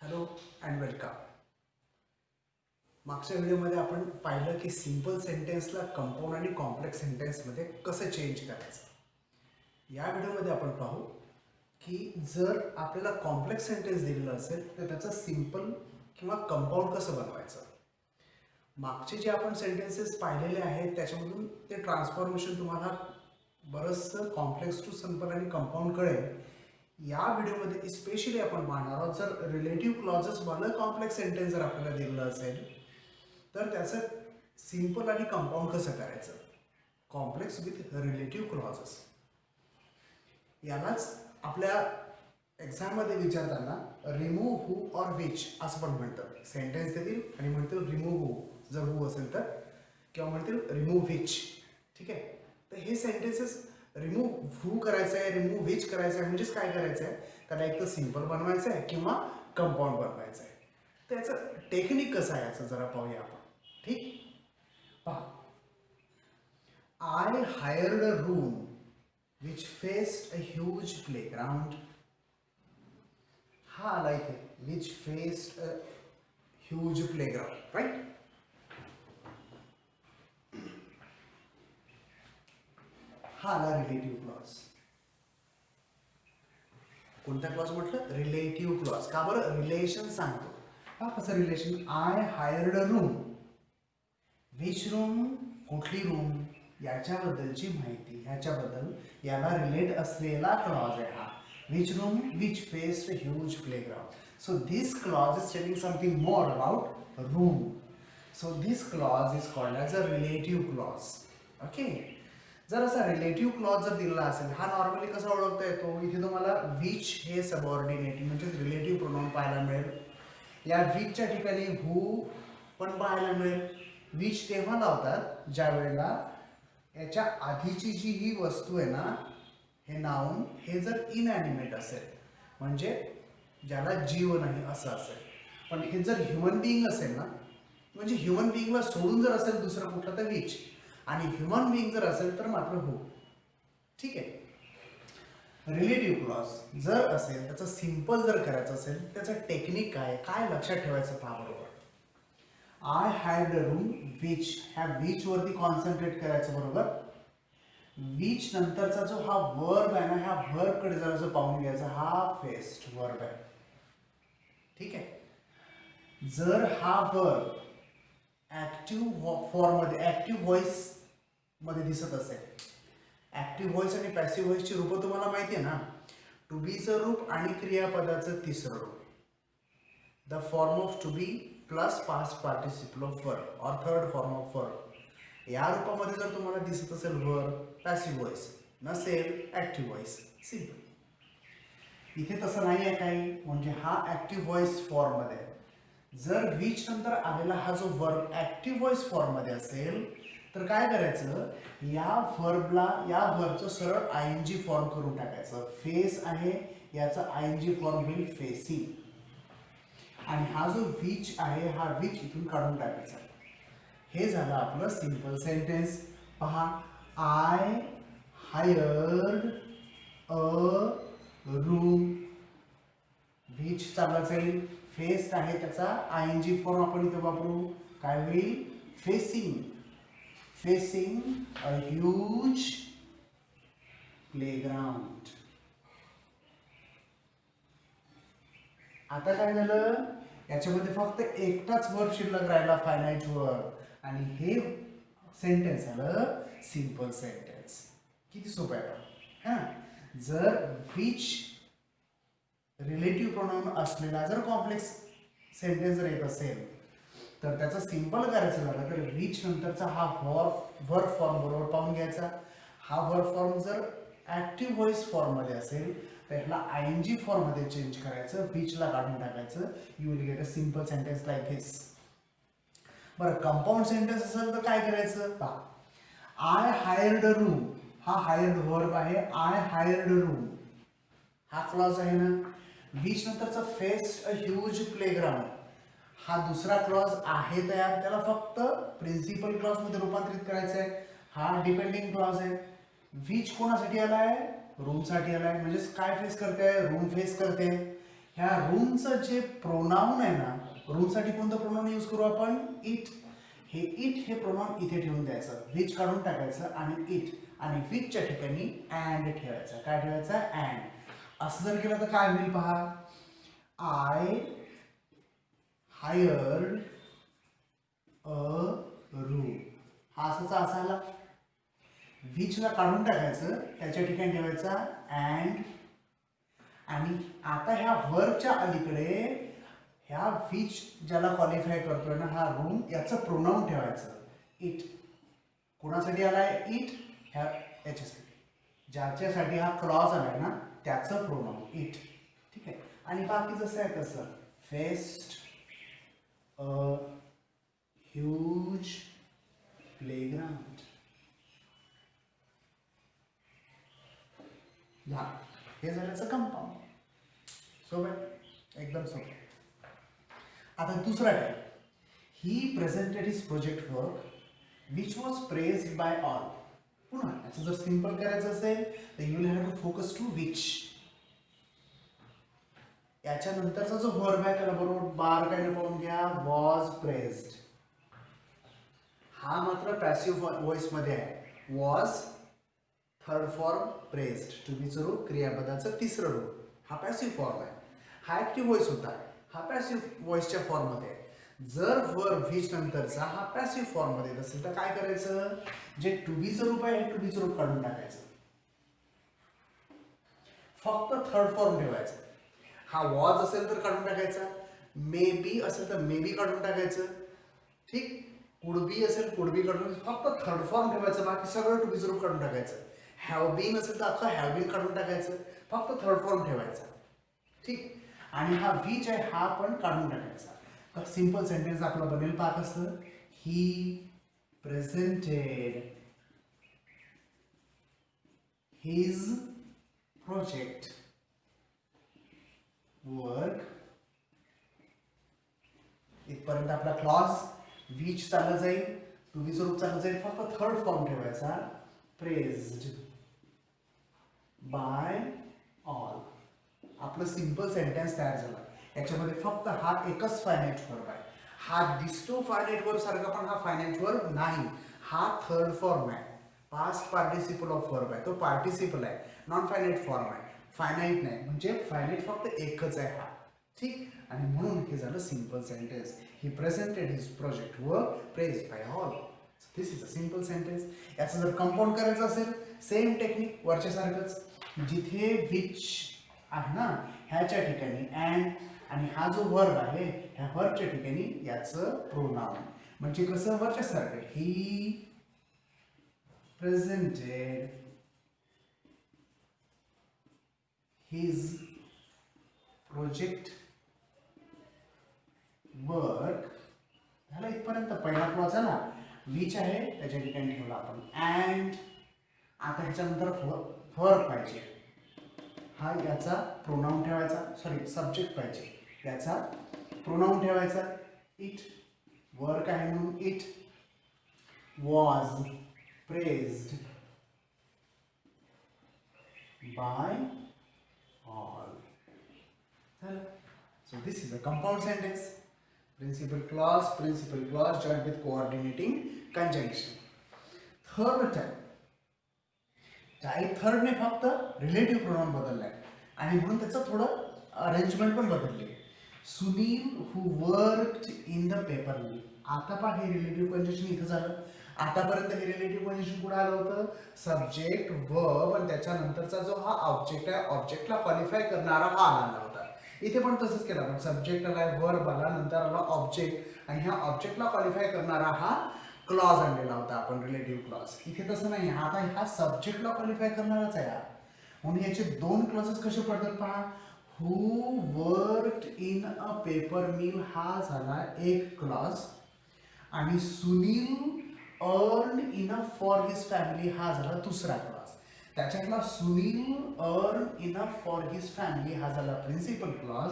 Hello and welcome. मागच्या व्हिडिओमध्ये आपण पाहिलं की सिंपल सेंटेन्सला कंपाऊंड आणि कॉम्प्लेक्स सेंटेन्समध्ये कसं चेंज करायचं. या व्हिडिओमध्ये आपण पाहू की जर आपल्याला कॉम्प्लेक्स सेंटेन्स दिलेलं असेल तर त्याचं सिंपल किंवा कंपाऊंड कसं बनवायचं. मागचे जे आपण सेंटेन्सेस पाहिलेले आहेत त्याच्यामधून ते ट्रान्सफॉर्मेशन तुम्हाला बरंचसं कॉम्प्लेक्स टू सिंपल आणि कंपाऊंड कळेल. या व्हिडिओमध्ये स्पेशली आपण पाहणार आहोत जर रिलेटिव्ह क्लॉजेसवालं कॉम्प्लेक्स सेंटेन्स जर आपल्याला दिलेलं असेल तर त्याचं सिंपल आणि कंपाऊंड कसं करायचं. कॉम्प्लेक्स विथ रिलेटिव्ह क्लॉजेस यालाच आपल्या एक्झाममध्ये विचारताना रिमूव्ह हू ऑर विच असं पण म्हणतं. सेंटेन्स देतील आणि म्हणतील रिमूव्ह हू जर हू असेल तर, किंवा म्हणतील रिमूव्ह विच. ठीक आहे, तर हे सेंटेन्सेस रिमूव्ह हू करायचं आहे, रिमूव्ह विच करायचं आहे, म्हणजेच काय करायचं आहे, त्याला एक तर सिंपल बनवायचं आहे किंवा कंपाऊंड बनवायचं आहे. त्याचं टेक्निक कसं आहे याचं जरा पाहूया आपण. ठीक, पहा. I hired a room which faced a huge playground. हा आला इथे, which faced a huge playground, right? हा आला रिलेटिव्ह क्लॉज. कोणता क्लॉज म्हटलं? Relative clause. का बरं? रिलेशन सांगतो. हा कसं relation? I hired a room. Which room? कुठली रूम? याच्याबद्दलची माहिती, ह्याच्याबद्दल याला रिलेट असलेला क्लॉज आहे हा. Which room which faced huge playground. So this clause is telling something more about room. So this clause is called as a relative clause. Okay, जर असा relative clause जर दिलेला असेल, हा नॉर्मली कसा ओळखता येतो? इथे तुम्हाला विच हे सबऑर्डिनेट म्हणजेच रिलेटिव्ह प्रोनाउन पाहायला मिळेल. या विचच्या ठिकाणी हू पण पाहायला मिळेल. विच तेव्हा लावतात ज्या वेळेला याच्या आधीची जी ही वस्तू आहे ना, हे नाउन, हे जर इनॅनिमेट असेल, म्हणजे ज्याला जीव नाही असं असेल. पण हे जर ह्युमन बिईंग असेल ना, म्हणजे ह्युमन बिईंगला सोडून जर असेल दुसरं कुठलं तर विच, आणि ह्युमन बिईंग जर असेल तर मात्र हू. ठीक आहे. रिलेटिव्ह क्लॉज जर असेल, त्याचं सिंपल जर करायचं असेल, त्याचं टेक्निक काय लक्षात ठेवायचं पहा बरोबर. I had a room which, ह्या विच वरती कॉन्सन्ट्रेट करायचं बरोबर. विच नंतरचा जो हा वर्ब आहे ना, ह्या वर्ब कडे जरा पाहून घ्यायचा. हा फेस्ट वर्ब आहे. ठीक आहे, जर हा वर्ब ऍक्टिव्ह फॉर्म मध्ये, ऍक्टिव्ह व्हॉइस मध्ये दिसत असेल, ऍक्टिव्ह व्हॉइस आणि पॅसिव्ह व्हॉइसची रूप तुम्हाला माहिती आहे ना. टू बीचं रूप आणि क्रियापदाचं तिसरं रूप. The form of to be plus past participle of verb और थर्ड फॉर्म ऑफ वर्ब. या रूपामध्ये जर तुम्हाला दिसत असेल वर्ब, पॅसिव्ह व्हॉइस नसेल, ऍक्टिव्ह व्हॉइस. सिंपल. इथे तसं नाही आहे काही, म्हणजे हा ऍक्टिव्ह व्हॉइस फॉर्म मध्ये आहे. जर विच नंतर आलेला हा जो वर्ब ऍक्टिव्ह व्हॉइस फॉर्म मध्ये असेल तर काय करायचं, या वर्बला, या वर्बचं सरळ आयएनजी फॉर्म करून टाकायचं. फेस आहे, याचा आयएनजी फॉर्म होईल फेसिंग. आणि हा जो विच आहे, हा विच इथून काढून टाकायचा. हे झालं आपलं सिंपल सेंटेन्स. पहा, I hired a room. Which चालला जाईल, फेस्ड आहे, त्याचा आयएनजी फॉर्म आपण इथे वापरू. काय होईल? Facing. Facing a huge playground. आता काय झालं, याच्यामध्ये फक्त एकटाच वर्ब शिल्लक राहिला, फायनाइट वर्ब, आणि हे सेंटेन्स झालं सिंपल सेंटेन्स. किती सोपं आहे पण. हा, जर विच रिलेटिव्ह प्रोनाउन असलेला जर कॉम्प्लेक्स सेंटेन्स जर येत असेल तर त्याचं सिंपल करायचं झालं तर विच नंतरचा हा वर्ब फॉर्म बरोबर पाहून घ्यायचा. हा वर्ब फॉर्म जर ऍक्टिव्ह व्हॉइस फॉर्म मध्ये असेल तर ह्याला आयएनजी फॉर्म मध्ये चेंज करायचं, विचला काढून टाकायचं. You will get a simple sentence like this. बरं, कंपाऊंड सेंटेन्स असेल तर काय करायचं पहा. आय हायर्ड अ रूम, हा हायर्ड वर्ब आहे. आय हायर्ड अ रूम हा क्लॉज आहे ना. विच नंतरचा फेस्ड अ ह्यूज प्लेग्राउंड हा दुसरा क्लॉज आहे तयार, त्याला फक्त प्रिन्सिपल क्लॉज मध्ये रूपांतरित करायचं आहे. हा डिपेंडिंग क्लॉज आहे. विच कोणासाठी आलाय? रूम साठी आलाय. म्हणजेच काय फेस करते? रूम फेस करते. ह्या रूमचं जे प्रोनाउन आहे ना, रूमसाठी कोणतं प्रोनाउन यूज करू आपण? इट. हे इट हे प्रोनाउन इथे ठेवून द्यायचं, विच काढून टाकायचं आणि इट, आणि विचच्या ठिकाणी अँड ठेवायचं. काय ठेवायचं? अँड. असं जर केलं तर काय होईल पहा. I hired a room. हा असाचा असायला. विचला काढून टाकायचं, त्याच्या ठिकाणी ठेवायचा अँड. आणि आता ह्या वर्बच्या अलीकडे ह्या विच ज्याला क्वालिफाय करतोय ना, हा रूम, याचं प्रोनाउन ठेवायचं इट. कोणासाठी आलाय? इट. ह्या याच्यासाठी, ज्याच्यासाठी हा क्लॉज आलाय ना, त्याचं प्रोनाउन इट. ठीक आहे. आणि बाकी जसं आहे तसं, फेस्ट अ ह्यूज प्लेग्राउंड. हे झाल्याचं कंपाऊंड. सोबत एकदम सोपं. आता दुसरा type, he presented his project work which was praised by all. पुन्हा याचं जर सिंपल करायचं असेल तर you will have to focus to which. याच्या नंतरचा जो वर्ब आहे त्याला बरोबर बारकाईने पाहून घ्या. Was praised. हा मात्र पॅसिव्ह व्हॉइस मध्ये आहे. Was third form, praised to बीचं रूप, क्रियापदाचं तिसरं रूप. हा पॅसिव्ह फॉर्म आहे. हा ऍक्टिव्ह व्हॉइस होता, हा पॅसिव्ह व्हॉइसच्या फॉर्म मध्ये आहे. जर वर्ब व्हिच नंतरचा हा पॅसिव्ह फॉर्म मध्ये असेल तर काय करायचं? जे टू बीचं रूप आहे हे टू बीचं रूप काढून टाकायचं, फक्त थर्ड फॉर्म ठेवायचं. हा वॉज असेल तर काढून टाकायचा, मे बी असेल तर मे बी काढून टाकायचं. ठीक. कुड बी असेल कुड बी काढून, फक्त थर्ड फॉर्म ठेवायचं, बाकी सगळं टू बीचं रूप काढून टाकायचं. हॅव बीन असेल तर अख्खं हॅव बीन काढून टाकायचं, फक्त थर्ड फॉर्म ठेवायचा. ठीक. आणि हा विच आहे हा पण काढून टाकायचा. तर सिंपल सेंटेन्स आपला बनेल पहा कसं. ही प्रेझेंटेड हिज प्रोजेक्ट वर्क. इथपर्यंत आपला क्लॉज. विच चाललं जाईल, टू बी स्वरूप चाललं जाईल, फक्त थर्ड फॉर्म ठेवायचा. Praised by all. आपलं सिंपल सेंटेन्स तयार झाला. याच्यामध्ये फक्त हा एकच फायनाइट वर्ब आहे. हा दिसतो फायनाइट वर्ब सारखा, पण हा फायनाइट वर्ब नाही. हा थर्ड फॉर्म आहे, पास्ट पार्टिसिपल ऑफ वर्ब आहे. तो पार्टिसिपल आहे, नॉन फायनाइट फॉर्म आहे, फायनाइट नाही. म्हणजे फायनाइट फक्त एकच आहे हा. ठीक. आणि म्हणून हे झालं simple sentence. He presented his project work praised by all. This is a simple sentence. याचं जर कंपाऊंड करायचं असेल, सेम टेक्निक वरच्या सारखंच. जिथे विच आहे ना, ह्याच्या ठिकाणी अँड, आणि हा जो वर्ब आहे ह्या वर्बच्या ठिकाणी याचं प्रोनाउन. म्हणजे कसं? वरच्या सारखं. ही प्रेझेंटेड हिज प्रोजेक्ट वर्क. झालं इथपर्यंत. पहिला क्लॉज झाला. विच आहे त्याच्या ठिकाणी ठेवला आपण अँड. आता ह्याच्यानंतर वर्ब पाहिजे. हा याचा प्रोनाउन ठेवायचा, सॉरी सब्जेक्ट पाहिजे, याचा प्रोनाउन ठेवायचा इट. वर्क आहे म्हणून it. Was praised by all. झालं. So this is a compound sentence. Principal clause joined with coordinating conjunction. Third type थर्डने फक्त रिलेटिव्ह प्रोनाउन बदललाय आणि म्हणून त्याचं थोडं अरेंजमेंट पण बदलली. Sunil who worked in the paper mill. आता पहा हे रिलेटिव्ह कंजंक्शन इथं झालं. आतापर्यंत हे रिलेटिव्ह कंजंक्शन कुठे आलं होतं? सब्जेक्ट वर्ब आणि त्याच्यानंतरचा जो हा ऑब्जेक्ट आहे, ऑब्जेक्टला क्वालिफाय करणारा हा आला होता. इथे पण तसंच केलं आपण. सब्जेक्ट आला, वर्ब आला, नंतर आला ऑब्जेक्ट, आणि ह्या ऑब्जेक्टला क्वालिफाय करणारा हा क्लॉज आणलेला होता आपण, रिलेटिव्ह क्लॉज. इथे तसं नाही. आता ह्या सब्जेक्टला क्वालिफाय करणाराच आहे. म्हणून याचे दोन क्लॉजेस कसे पडतात पहा. Who worked in a paper mill हा झाला एक क्लॉज, आणि Sunil earn enough for his family हा झाला दुसरा क्लॉज. त्याच्यातला Sunil earn enough for his family हा झाला principal clause.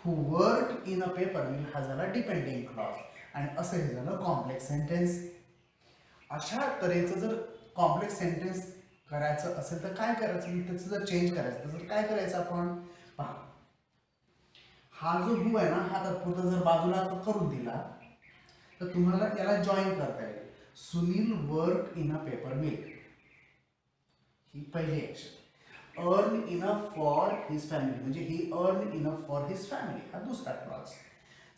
Who worked in a paper mill हा झाला डिपेंडिंग क्लॉज. आणि असं हे झालं कॉम्प्लेक्स सेंटेन्स. अशा तऱ्हेचं जर कॉम्प्लेक्स सेंटेन्स करायचं असेल तर काय करायचं? त्याचं जर चेंज करायचं तर काय करायचं आपण पहा. हा जो हू आहे ना हा तात्पुरता जर बाजूला करून दिला तर तुम्हाला याला जॉईन करता येईल. Sunil work in a paper mill, ही पहिली action. Earn enough for his family म्हणजे ही earn enough for his family, हा दुसरा क्लॉज.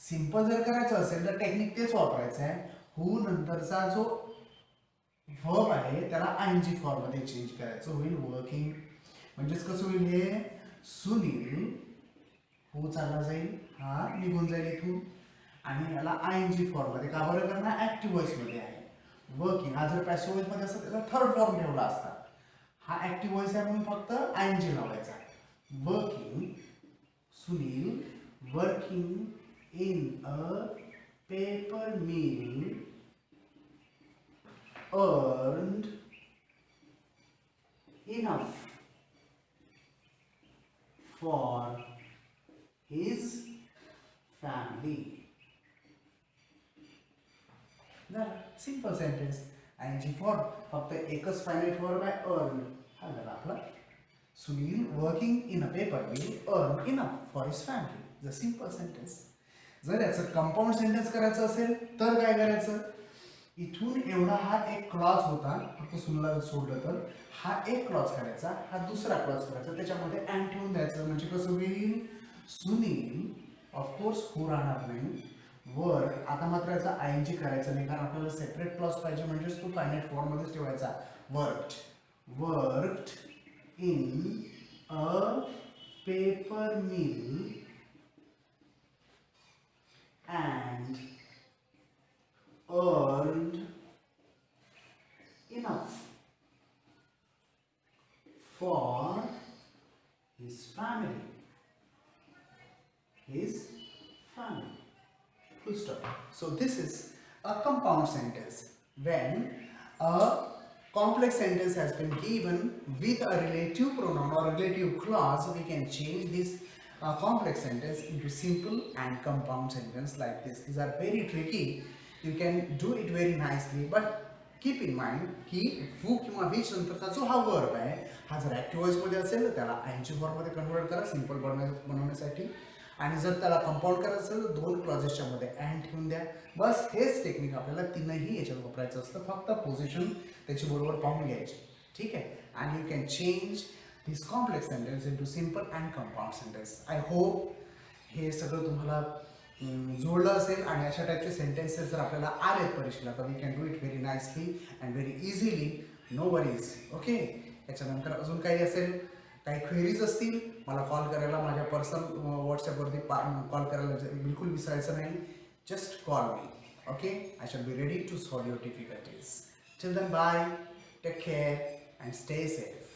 सिंपल जर करायचं असेल तर टेक्निक तेच वापरायचं आहे. हू नंतरचा जो वर्ब आहे त्याला आयएनजी फॉर्म मध्ये चेंज करायचं, होईल वर्किंग. म्हणजेच कसं होईल हे, सुनील हू चालला जाईल, हा निघून जाईल इथून आणि याला आयएनजी फॉर्म मध्ये, का बरं करणार, ऍक्टिव्ह व्हॉइस मध्ये आहे. वर्किंग हा जर पॅसिव्ह व्हॉइस मध्ये असता त्याचा थर्ड फॉर्म ठेवला असता. हा ऍक्टिव्ह व्हॉइस आहे म्हणून फक्त आयएनजी लावायचा. Working, Sunil working in a paper mill earned enough for his family. Simple sentence. आयएनजी form, फक्त एकच फायनाइट वर्ब आहे, अर्न. हा झाला आपला Sunil working in a paper mill earn enough for his family. The simple sentence. जर याचं कंपाऊंड सेंटेन्स करायचं असेल तर काय करायचं, इथून एवढा हा एक क्लॉज होता, फक्त सुनीलला सोडलं तर हा एक क्लॉज करायचा, हा दुसरा क्लॉज करायचा, त्याच्यामध्ये अँड ठेवून द्यायचं. म्हणजे कसं होईल, सुनील ऑफकोर्स हू राहणार नाही, वर्क. आता मात्र याचा आयएनजी करायचं नाही कारण आपल्याला सेपरेट क्लॉज पाहिजे, म्हणजेच तो फायनाइट फॉर्म मध्येच ठेवायचा. Worked in a paper mill and earned enough for his family. Full stop. So this is a compound sentence. When a complex sentence has been given with a relative pronoun or relative clause, we can change this complex sentence into simple and compound sentence like this. These are very tricky. You can do it very nicely, but keep in mind की who किंवा which नंतरचा जो हा verb आहे हा जर active voice मध्ये असेल तर त्याला आयएनजी फॉर्म मध्ये कन्वर्ट करा सिंपल बनवण्यासाठी. आणि जर त्याला कंपाऊंड करायचं असेल तर दोन क्लॉजेसच्या मध्ये अँड ठेवून द्या. बस हेच टेक्निक आपल्याला तीनही याच्यात वापरायचं असतं, फक्त पोझिशन त्याची बरोबर पाहून घ्यायची. ठीक आहे. आणि you can change this complex sentence into simple and compound sentence. I hope हे सगळं तुम्हाला जोडलं असेल आणि अशा टाईपचे सेंटेन्सेस जर आपल्याला आलेत परीक्षेला तर we can do it very nicely and very easily. No worries. Okay. याच्यानंतर अजून काही असेल, काही क्वेरीज असतील मला कॉल करायला, माझ्या पर्सनल व्हॉट्सॲपवरती कॉल करायला बिलकुल विसरायचं नाही. Just call me. Okay. I shall be ready to solve your difficulties. Till then bye, take care and stay safe.